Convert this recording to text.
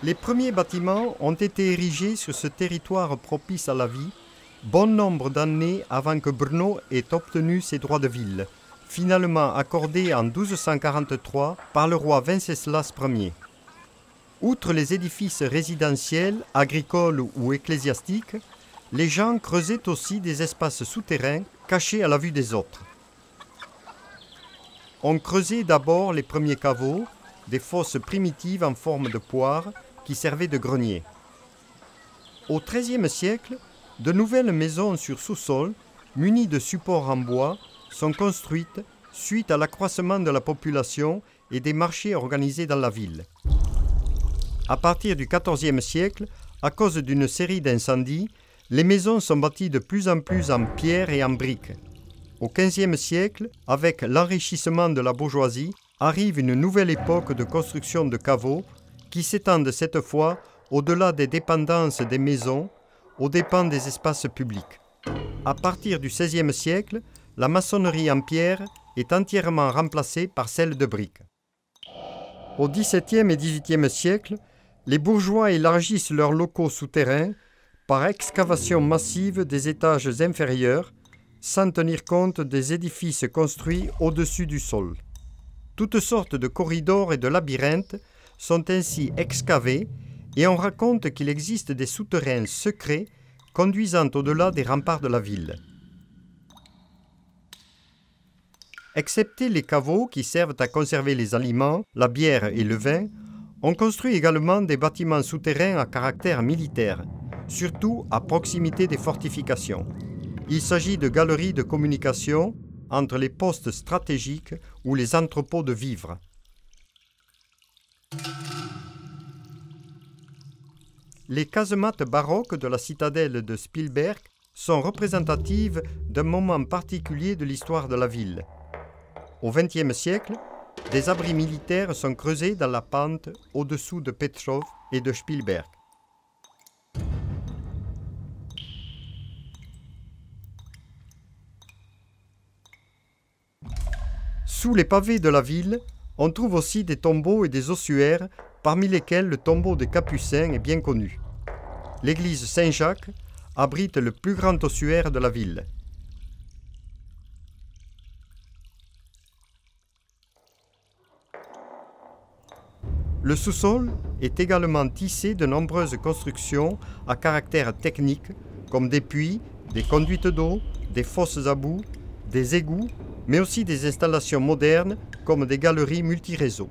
Les premiers bâtiments ont été érigés sur ce territoire propice à la vie, bon nombre d'années avant que Brno ait obtenu ses droits de ville, finalement accordés en 1243 par le roi Venceslas Ier. Outre les édifices résidentiels, agricoles ou ecclésiastiques, les gens creusaient aussi des espaces souterrains cachés à la vue des autres. On creusait d'abord les premiers caveaux, des fosses primitives en forme de poire qui servaient de grenier. Au XIIIe siècle, de nouvelles maisons sur sous-sol, munies de supports en bois, sont construites suite à l'accroissement de la population et des marchés organisés dans la ville. À partir du XIVe siècle, à cause d'une série d'incendies, les maisons sont bâties de plus en plus en pierre et en briques. Au XVe siècle, avec l'enrichissement de la bourgeoisie, arrive une nouvelle époque de construction de caveaux qui s'étendent cette fois au-delà des dépendances des maisons, aux dépens des espaces publics. À partir du XVIe siècle, la maçonnerie en pierre est entièrement remplacée par celle de briques. Au XVIIe et XVIIIe siècle, les bourgeois élargissent leurs locaux souterrains par excavation massive des étages inférieurs, sans tenir compte des édifices construits au-dessus du sol. Toutes sortes de corridors et de labyrinthes sont ainsi excavés et on raconte qu'il existe des souterrains secrets conduisant au-delà des remparts de la ville. Excepté les caveaux qui servent à conserver les aliments, la bière et le vin, on construit également des bâtiments souterrains à caractère militaire, surtout à proximité des fortifications. Il s'agit de galeries de communication entre les postes stratégiques ou les entrepôts de vivres. Les casemates baroques de la citadelle de Spielberg sont représentatives d'un moment particulier de l'histoire de la ville. Au XXe siècle, des abris militaires sont creusés dans la pente au-dessous de Petrov et de Spielberg. Sous les pavés de la ville, on trouve aussi des tombeaux et des ossuaires, parmi lesquels le tombeau des Capucins est bien connu. L'église Saint-Jacques abrite le plus grand ossuaire de la ville. Le sous-sol est également tissé de nombreuses constructions à caractère technique, comme des puits, des conduites d'eau, des fosses à bout, des égouts, mais aussi des installations modernes comme des galeries multiréseaux.